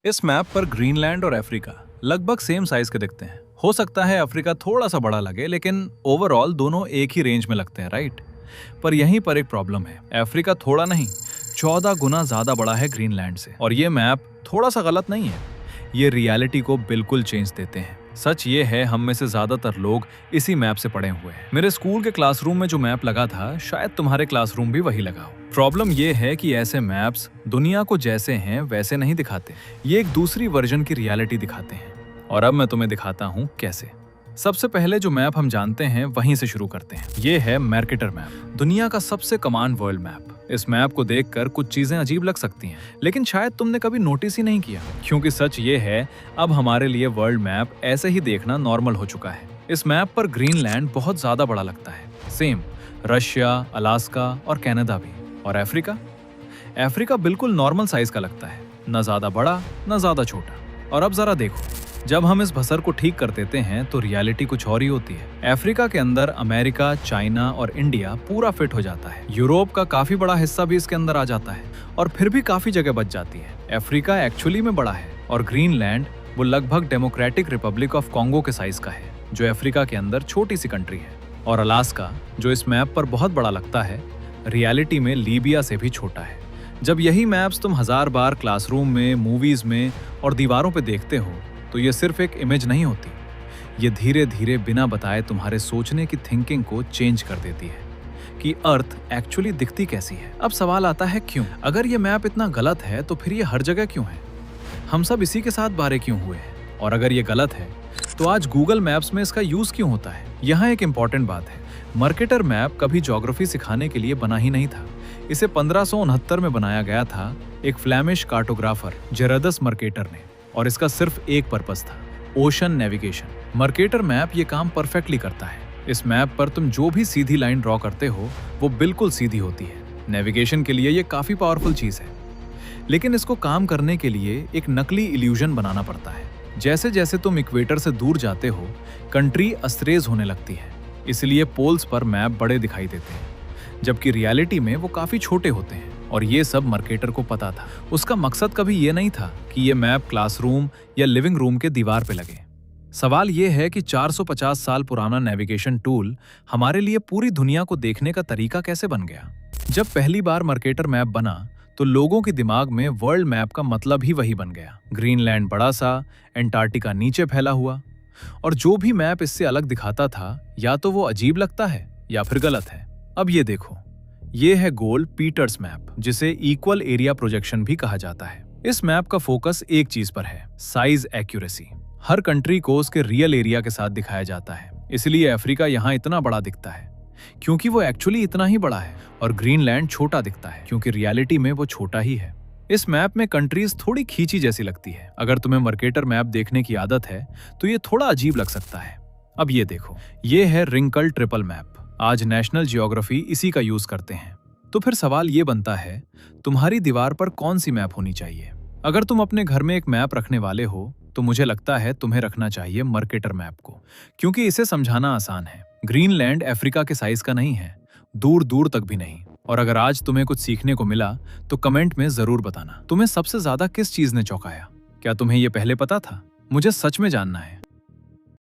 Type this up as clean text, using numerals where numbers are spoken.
इस मैप पर ग्रीनलैंड और अफ्रीका लगभग सेम साइज के दिखते हैं। हो सकता है अफ्रीका थोड़ा सा बड़ा लगे, लेकिन ओवरऑल दोनों एक ही रेंज में लगते हैं, राइट? पर यहीं पर एक प्रॉब्लम है। अफ्रीका थोड़ा नहीं, 14 गुना ज्यादा बड़ा है ग्रीनलैंड से। और ये मैप थोड़ा सा गलत नहीं है, ये रियलिटी को बिल्कुल चेंज देते हैं। सच ये है, हम में से ज्यादातर लोग इसी मैप से पढ़े हुए हैं। मेरे स्कूल के क्लासरूम में जो मैप लगा था, शायद तुम्हारे क्लासरूम भी वही लगा हो। प्रॉब्लम ये है कि ऐसे मैप्स दुनिया को जैसे हैं वैसे नहीं दिखाते, ये एक दूसरी वर्जन की रियलिटी दिखाते हैं। और अब मैं तुम्हें दिखाता हूँ कैसे। सबसे पहले जो मैप हम जानते हैं वहीं से शुरू करते हैं। ये है मर्केटर मैप, दुनिया का सबसे कमांड वर्ल्ड मैप। इस मैप को देखकर कुछ चीजें अजीब लग सकती हैं, लेकिन शायद तुमने कभी नोटिस ही नहीं किया, क्योंकि सच ये है, अब हमारे लिए वर्ल्ड मैप ऐसे ही देखना नॉर्मल हो चुका है। इस मैप पर ग्रीनलैंड बहुत ज्यादा बड़ा लगता है, सेम रशिया, अलास्का और कनाडा भी। और अफ्रीका अफ्रीका बिल्कुल नॉर्मल साइज का लगता है, न ज्यादा बड़ा न ज्यादा छोटा। और अब जरा देखो, जब हम इस भसर को ठीक कर देते हैं तो रियलिटी कुछ और ही होती है। अफ्रीका के अंदर अमेरिका, चाइना और इंडिया पूरा फिट हो जाता है। यूरोप का काफी बड़ा हिस्सा भी इसके अंदर आ जाता है, और फिर भी काफी जगह बच जाती है। अफ्रीका एक्चुअली में बड़ा है, और ग्रीनलैंड वो लगभग डेमोक्रेटिक रिपब्लिक ऑफ कॉन्गो के साइज का है, जो अफ्रीका के अंदर छोटी सी कंट्री है। और अलास्का, जो इस मैप पर बहुत बड़ा लगता है, रियलिटी में लीबिया से भी छोटा है। जब यही मैप्स तुम 1000 बार क्लासरूम में, मूवीज में और दीवारों पे देखते हो, तो ये सिर्फ एक इमेज नहीं होती, ये धीरे धीरे बिना बताए तुम्हारे सोचने की थिंकिंग को चेंज कर देती है कि अर्थ एक्चुअली दिखती कैसी है। अब सवाल आता है क्यों? अगर ये मैप इतना गलत है तो फिर ये हर जगह क्यों है? हम सब इसी के साथ बारे क्यों हुए हैं? और अगर ये गलत है तो आज गूगल मैप्स में इसका यूज क्यों होता है? यहाँ एक इंपॉर्टेंट बात है, मर्केटर मैप कभी ज्योग्राफी सिखाने के लिए बना ही नहीं था। इसे 1569 में बनाया गया था एक फ्लैमिश कार्टोग्राफर जेरदस मर्केटर ने, और इसका सिर्फ एक पर्पस था, ओशन नेविगेशन। मर्केटर मैप ये काम परफेक्टली करता है। इस मैप पर तुम जो भी सीधी लाइन ड्रॉ करते हो वो बिल्कुल सीधी होती है। नेविगेशन के लिए ये काफी पावरफुल चीज है, लेकिन इसको काम करने के लिए एक नकली इल्यूजन बनाना पड़ता है। जैसे जैसे तुम इक्वेटर से दूर जाते हो, कंट्री अस्ट्रेज होने लगती है, इसलिए पोल्स पर मैप बड़े दिखाई देते हैं, जबकि रियलिटी में वो काफी छोटे होते हैं। और ये सब मर्केटर को पता था। उसका मकसद कभी ये नहीं था कि ये मैप क्लासरूम या लिविंग रूम के दीवार पे लगे। सवाल ये है कि 450 साल पुराना नेविगेशन टूल हमारे लिए पूरी दुनिया को देखने का तरीका कैसे बन गया? जब पहली बार मर्केटर मैप बना तो लोगों के दिमाग में वर्ल्ड मैप का मतलब ही वही बन गया। ग्रीनलैंड बड़ा सा, एंटार्क्टिका नीचे फैला हुआ, और जो भी मैप इससे अलग दिखाता था, या तो वो अजीब लगता है या फिर गलत है। अब ये देखो, ये है गोल पीटर्स मैप, जिसे इक्वल एरिया प्रोजेक्शन भी कहा जाता है। इस मैप का फोकस एक चीज पर है, साइज एक्यूरेसी। हर कंट्री को उसके रियल एरिया के साथ दिखाया जाता है, इसलिए अफ्रीका यहाँ इतना बड़ा दिखता है क्योंकि वो एक्चुअली इतना ही बड़ा है, और ग्रीनलैंड छोटा दिखता है क्योंकि रियलिटी में वो छोटा ही है। इस मैप में कंट्रीज थोड़ी खींची जैसी लगती है। अगर तुम्हें मर्केटर मैप देखने की आदत है तो ये थोड़ा अजीब लग सकता है। अब ये देखो, ये है रिंकल ट्रिपल मैप। आज नेशनल जियोग्राफी इसी का यूज करते हैं। तो फिर सवाल ये बनता है, तुम्हारी दीवार पर कौन सी मैप होनी चाहिए? अगर तुम अपने घर में एक मैप रखने वाले हो तो मुझे लगता है तुम्हें रखना चाहिए मर्केटर मैप को, क्योंकि इसे समझाना आसान है। ग्रीनलैंड अफ्रीका के साइज का नहीं है, दूर दूर तक भी नहीं। और अगर आज तुम्हें कुछ सीखने को मिला तो कमेंट में जरूर बताना, तुम्हें सबसे ज्यादा किस चीज ने चौंकाया? क्या तुम्हें ये पहले पता था? मुझे सच में जानना है।